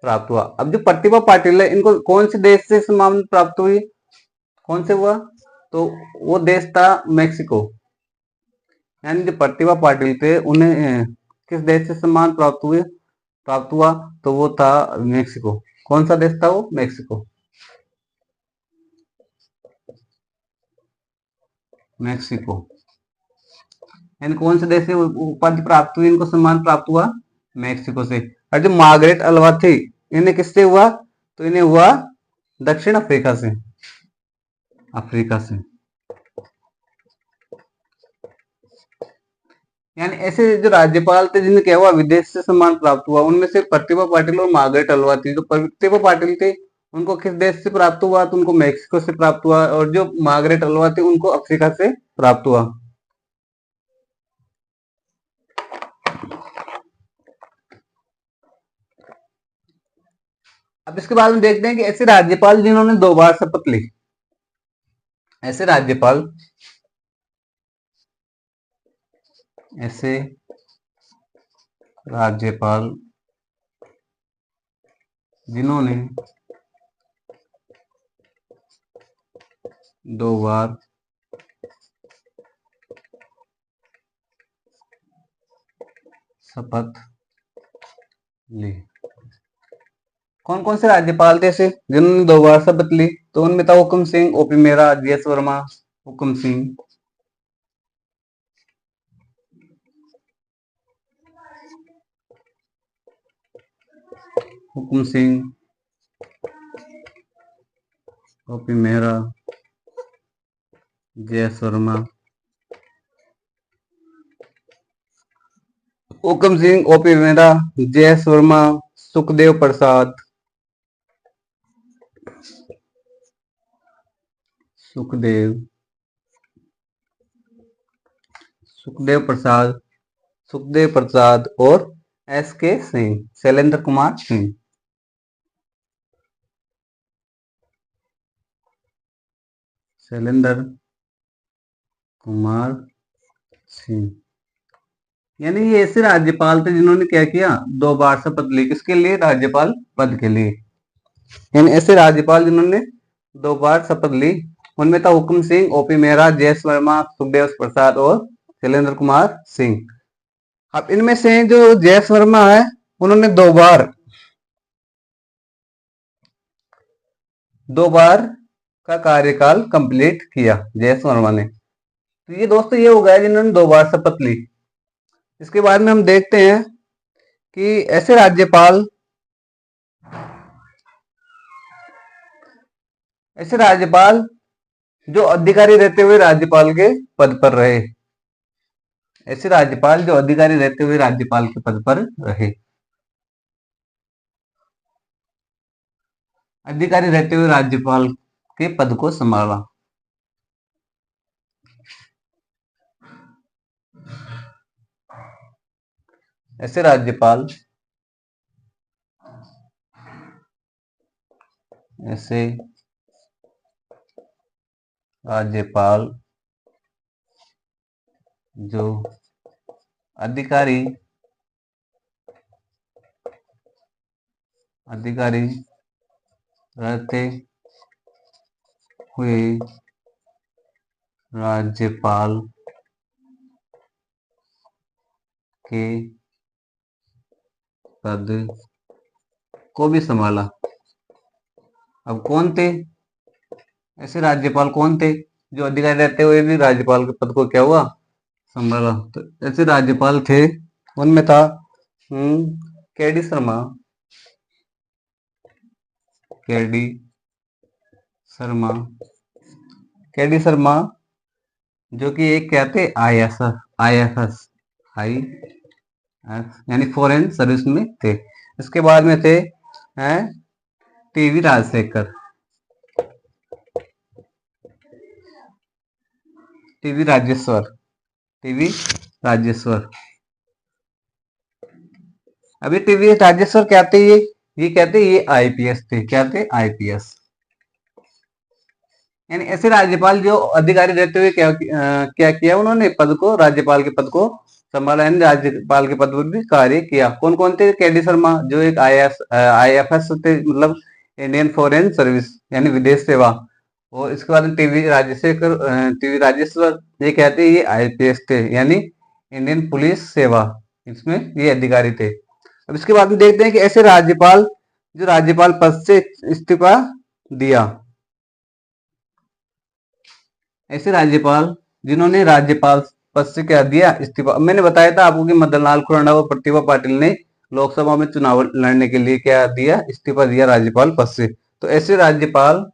प्राप्त हुआ। अब जो प्रतिभा पाटिल है, इनको कौन से देश से सम्मान प्राप्त हुई, कौन से हुआ, तो वो देश था मेक्सिको। यानी जो प्रतिभा पाटिल थे उन्हें किस देश से सम्मान प्राप्त हुआ, तो वो था मेक्सिको। कौन सा देश था वो, मेक्सिको, मेक्सिको। यानी कौन से देश से उपाधि प्राप्त हुई, इनको सम्मान प्राप्त हुआ, मेक्सिको से। और जो मार्गरेट अल्वा थी, इन्हें किससे हुआ, तो इन्हें हुआ दक्षिण अफ्रीका से, अफ्रीका से। यानी ऐसे जो राज्यपाल थे जिन्हें क्या हुआ, विदेश से सम्मान प्राप्त हुआ, उनमें से प्रतिभा पाटिल और मार्गरेट अल्वा थी। जो प्रतिभा पाटिल थे उनको किस देश से प्राप्त हुआ, तो उनको मेक्सिको से प्राप्त हुआ। और जो मार्गरेट अल्वा थे उनको अफ्रीका से प्राप्त हुआ। अब इसके बाद में देखते हैं कि ऐसे राज्यपाल जिन्होंने 2 बार शपथ ली, ऐसे राज्यपाल, ऐसे राज्यपाल जिन्होंने 2 बार शपथ ली। कौन कौन से राज्यपाल थे ऐसे जिन्होंने 2 बार शपथ ली, तो उनमें था हुक्म सिंह, OP मेहरा, JS वर्मा, हुक्म सिंह, हुकुम सिंह, ओपी मेहरा, जयेश वर्मा, हुकुम सिंह, ओपी मेहरा, जयेश वर्मा, सुखदेव प्रसाद, सुखदेव प्रसाद और SK सिंह, शैलेंद्र कुमार सिंह। शैलेंद्र कुमार सिंह, यानी ये ऐसे राज्यपाल थे जिन्होंने क्या किया, 2 बार शपथ ली। किसके लिए? राज्यपाल पद के लिए। यानी ऐसे राज्यपाल जिन्होंने 2 बार शपथ ली, उनमें था हुकुम सिंह, ओपी मेहरा, जयेश वर्मा, सुखदेव प्रसाद और शैलेंद्र कुमार सिंह। अब इनमें से जो जयेश वर्मा है, उन्होंने 2 बार का कार्यकाल कंप्लीट किया जयेश वर्मा ने। तो ये दोस्तों ये हो गया जिन्होंने 2 बार शपथ ली। इसके बाद में हम देखते हैं कि ऐसे राज्यपाल जो अधिकारी रहते हुए राज्यपाल के पद पर रहे। ऐसे राज्यपाल जो अधिकारी रहते हुए राज्यपाल के पद पर रहे, अधिकारी रहते हुए राज्यपाल के पद को संभाला। ऐसे राज्यपाल जो अधिकारी रहते हुए राज्यपाल के पद को भी संभाला। अब कौन थे ऐसे राज्यपाल? कौन थे जो अधिकारी रहते हुए भी राज्यपाल के पद को क्या हुआ, संभाला? तो ऐसे राज्यपाल थे, उनमें था KD शर्मा, जो कि एक क्या थे, IFS यानी फॉरेन सर्विस में थे। इसके बाद में थे TV राजशेखर, टीवी राजेश्वर। अभी टीवी राजेश्वर क्या थे? ये कहते ये IPS थे। क्या थे? IPS। यानी ऐसे राज्यपाल जो अधिकारी रहते हुए क्या किया उन्होंने, पद को, राज्यपाल के पद को संभाला, यानी राज्यपाल के पद पर भी कार्य किया। कौन कौन थे? KD शर्मा जो एक IFS थे, मतलब इंडियन फॉरेन सर्विस यानी विदेश सेवा। और इसके बाद टीवी राजेश्वर ये कहते ये IPS थे, यानी इंडियन पुलिस सेवा, इसमें ये अधिकारी थे। अब इसके बाद में देखते हैं कि ऐसे राज्यपाल जो राज्यपाल पद से इस्तीफा दिया। ऐसे राज्यपाल जिन्होंने राज्यपाल पद से क्या दिया, इस्तीफा। मैंने बताया था आपको कि मदन लाल खुराना और प्रतिभा पाटिल ने लोकसभा में चुनाव लड़ने के लिए क्या दिया, इस्तीफा दिया राज्यपाल पद से। तो ऐसे राज्यपाल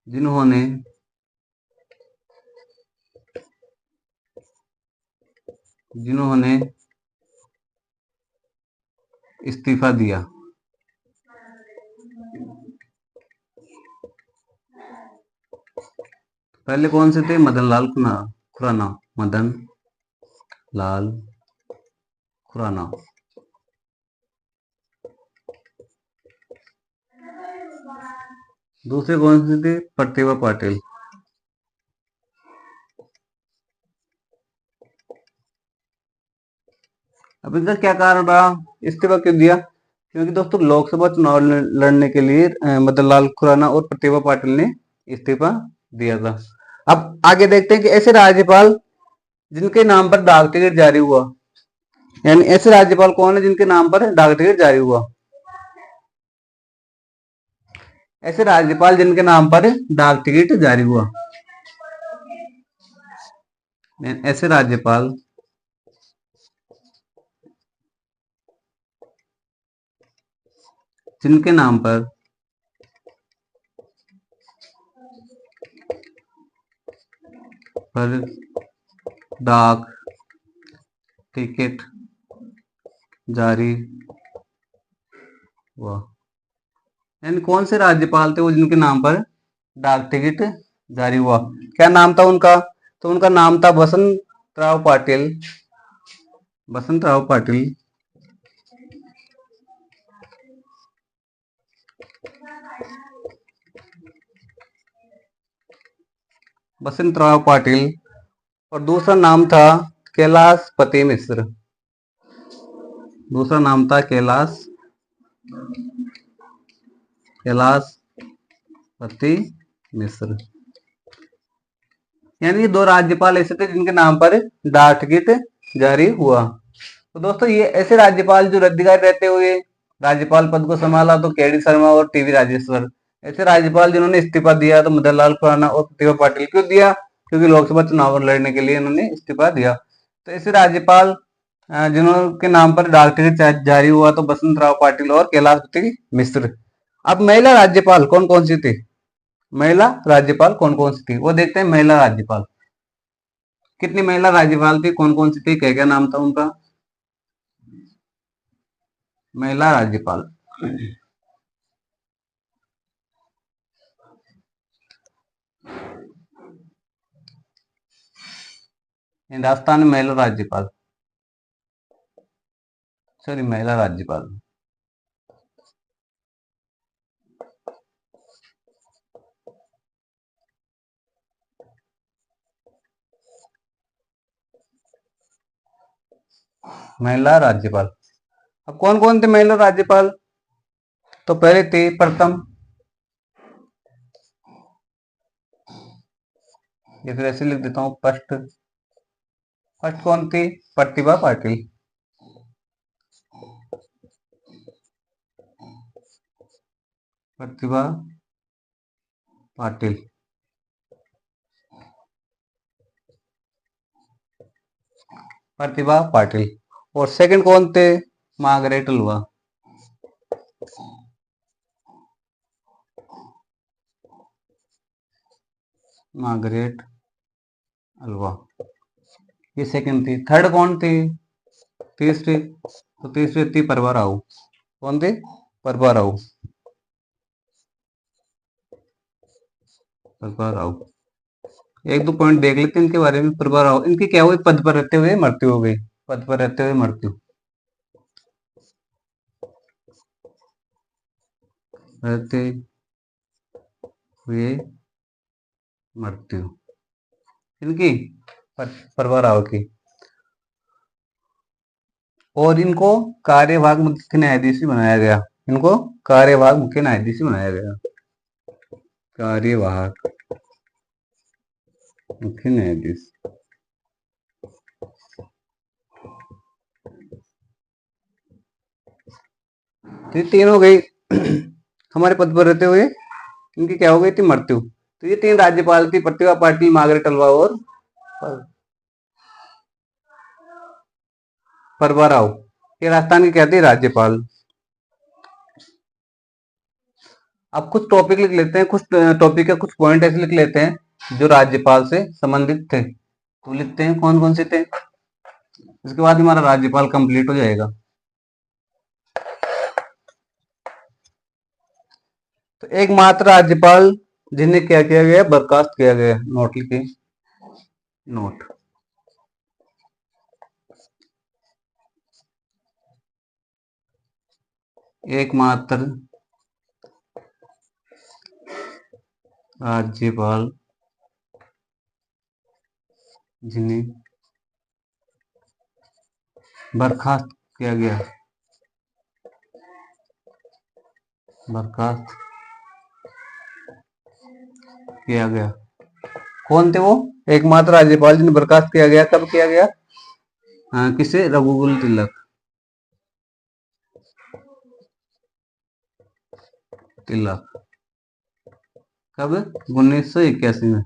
जिन्होंने इस्तीफा दिया। पहले कौन से थे? मदन लाल खुराना। दूसरे कौन से थे? प्रतिभा पाटिल। अब इनका क्या कारण रहा, इस्तीफा क्यों दिया? क्योंकि दोस्तों लोकसभा चुनाव लड़ने के लिए मदन लाल खुराना और प्रतिभा पाटिल ने इस्तीफा दिया था। अब आगे देखते हैं कि ऐसे राज्यपाल जिनके नाम पर डाक टिकट जारी हुआ, यानी ऐसे राज्यपाल कौन है जिनके नाम पर डाक टिकट जारी हुआ। ऐसे राज्यपाल जिनके नाम पर डाक टिकट जारी हुआ। ऐसे राज्यपाल जिनके नाम पर डाक टिकट जारी हुआ। यानी कौन से राज्यपाल थे वो जिनके नाम पर डाक टिकट जारी हुआ? क्या नाम था उनका? तो उनका नाम था बसंतराव पाटिल। बसंतराव पाटिल। बसंतराव पाटिल। और दूसरा नाम था कैलाशपति मिश्र। दूसरा नाम था कैलाशपति मिश्र। यानी दो राज्यपाल ऐसे थे जिनके नाम पर डाक टिकट जारी हुआ। तो दोस्तों ये ऐसे राज्यपाल जो रद्दीगार रहते हुए राज्यपाल पद को संभाला तो केडी शर्मा और टीवी राजेश्वर। ऐसे राज्यपाल जिन्होंने इस्तीफा दिया तो मदन लाल खुराना और प्रतिभा पाटिल। क्यों दिया? क्योंकि लोकसभा चुनाव लड़ने के लिए इन्होंने इस्तीफा दिया। तो ऐसे राज्यपाल जिनके नाम पर डाक टिकट जारी हुआ तो बसंतराव पाटिल और कैलाशपति मिश्र। अब महिला राज्यपाल कौन कौन सी थी? महिला राज्यपाल कौन कौन सी थी वो देखते हैं। महिला राज्यपाल कितनी महिला राज्यपाल थी, कौन कौन सी थी, क्या क्या नाम था उनका? महिला राज्यपाल राजस्थान में महिला राज्यपाल, सॉरी महिला राज्यपाल। महिला राज्यपाल। अब कौन कौन थे महिला राज्यपाल? तो पहले थी प्रथम, ये फिर ऐसे लिख देता हूं, फर्स्ट। फर्स्ट कौन थी? प्रतिभा पाटिल। प्रतिभा पाटिल। प्रतिभा पाटिल। और सेकंड कौन थे? मार्गरेट अलवा। मार्गरेट अलवा, ये सेकंड थी। थर्ड कौन थी? तीसरी, तो तीसरी थी प्रभा राव। कौन थी? प्रभा राव। प्रभा राव। एक दो पॉइंट देख लेते हैं इनके बारे में। प्रभा राव, इनकी क्या हुई? पद पर रहते हुए मृत्यु हो गई। पद पर रहते हुए मृत्यु, रहते हुए मृत्यु इनकी, प्रभा राव की। और इनको कार्यवाहक मुख्य न्यायाधीश बनाया गया। इनको कार्यवाहक मुख्य न्यायाधीश बनाया गया। कार्यवाहक मुख्य न्यायाधीश। ये तीन हो गई हमारे पद पर रहते हुए इनकी क्या हो गई थी? मृत्यु। तो ये तीन राज्यपाल थी, प्रतिभा पाटिल, मार्गरेट अलवा और प्रभा राव। ये राजस्थान की क्या थी? राज्यपाल। अब कुछ टॉपिक लिख लेते हैं, कुछ टॉपिक का कुछ पॉइंट ऐसे लिख लेते हैं जो राज्यपाल से संबंधित थे। तो लिखते हैं कौन कौन से थे, इसके बाद हमारा राज्यपाल कंप्लीट हो जाएगा। तो एकमात्र राज्यपाल जिन्हें क्या किया गया? बर्खास्त किया गया। नोट लिखिए, नोट। एकमात्र राज्यपाल जिन्हें बर्खास्त किया गया, बर्खास्त किया गया। कौन थे वो? एकमात्र राज्यपाल जिन्हें बर्खास्त किया गया। कब किया गया? किसे? रघुकुल तिलक। तिलक। कब? 1981 में।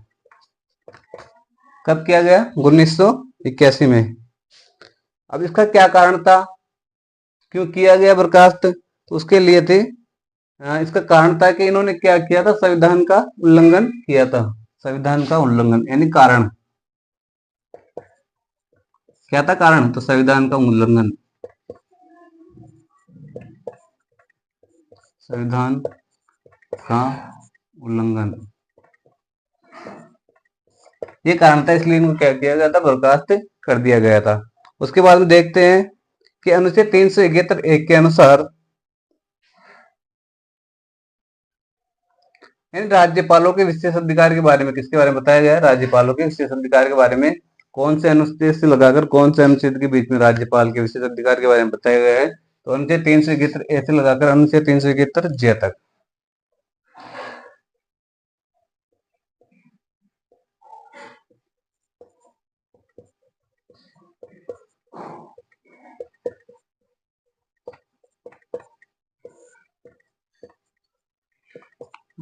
कब किया गया? 1981 में। अब इसका क्या कारण था, क्यों किया गया बर्खास्त? तो उसके लिए थे, इसका कारण था कि इन्होंने क्या किया था, संविधान का उल्लंघन किया था। संविधान का उल्लंघन यानी कारण क्या था? कारण तो संविधान का उल्लंघन, संविधान का उल्लंघन ये कारण था, इसलिए इनको क्या किया गया था, बर्खास्त कर दिया गया था। उसके बाद में देखते हैं कि अनुच्छेद 371 के अनुसार यानी राज्यपालों के विशेष अधिकार के बारे में किसके बारे में बताया गया है? राज्यपालों के विशेष अधिकार के बारे में कौन से अनुच्छेद से लगाकर कौन से अनुच्छेद के बीच में राज्यपाल के विशेष अधिकार के बारे में बताया गया है? तो अनुच्छेद 371 ए से लगाकर अनुच्छेद 371 जे तक।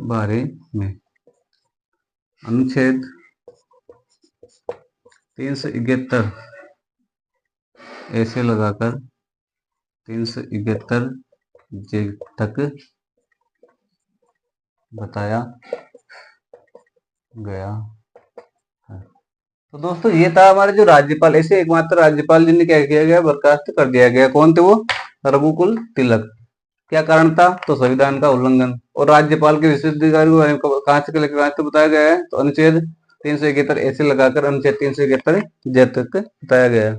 बारे में अनुच्छेद 371 ऐसे लगाकर 371 जे तक बताया गया है। तो दोस्तों ये था हमारे जो राज्यपाल, ऐसे एकमात्र राज्यपाल जिन्हें क्या किया गया, बर्खास्त कर दिया गया। कौन थे वो? रघुकुल तिलक। क्या कारण था? तो संविधान का उल्लंघन। और राज्यपाल के विशेष अधिकार के बारे में कहां से लेकर कहां तक बताया गया है? तो अनुच्छेद 371 ऐसे लगाकर अनुच्छेद 371 जे तक बताया गया है,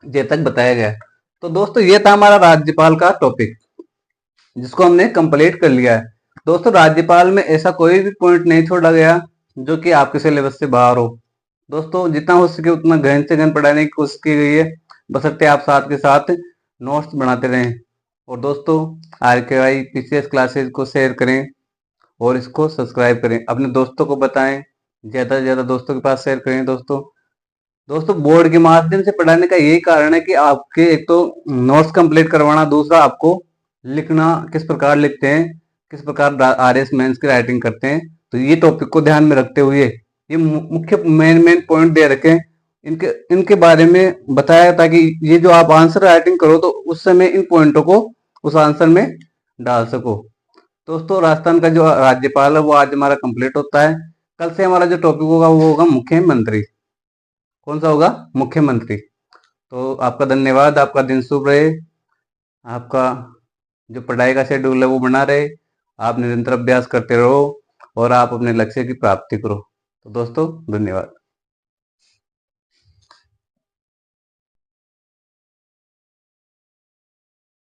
जे तक बताया गया है। तो दोस्तों ये था हमारा राज्यपाल का टॉपिक, जिसको हमने कंप्लीट कर लिया है। दोस्तों राज्यपाल में ऐसा कोई भी पॉइंट नहीं छोड़ा गया जो कि आपके सिलेबस से बाहर हो। दोस्तों जितना हो सके उतना गहन से गहन पढ़ाने की कोशिश की गई है, बशर्ते आप साथ के साथ नोट्स बनाते रहें। और दोस्तों RKI PCS क्लासेज को शेयर करें और इसको सब्सक्राइब करें, अपने दोस्तों को बताएं, ज़्यादा से ज़्यादा दोस्तों के पास शेयर करें। दोस्तों बोर्ड के माध्यम से पढ़ाने का यही कारण है कि आपके एक तो नोट्स कंप्लीट करवाना, दूसरा आपको लिखना किस प्रकार लिखते हैं, किस प्रकार RS मेंस की राइटिंग करते हैं। तो ये टॉपिक को ध्यान में रखते हुए ये मुख्य मेन पॉइंट दे रखे, इनके इनके बारे में बताया, ताकि ये जो आप आंसर राइटिंग करो तो उस समय इन पॉइंटों को उस आंसर में डाल सको। दोस्तों राजस्थान का जो राज्यपाल है वो आज हमारा कंप्लीट होता है। कल से हमारा जो टॉपिक होगा वो होगा मुख्यमंत्री। कौन सा होगा? मुख्यमंत्री। तो आपका धन्यवाद, आपका दिन शुभ रहे, आपका जो पढ़ाई का शेड्यूल है वो बना रहे, आप निरंतर अभ्यास करते रहो और आप अपने लक्ष्य की प्राप्ति करो। तो दोस्तों धन्यवाद।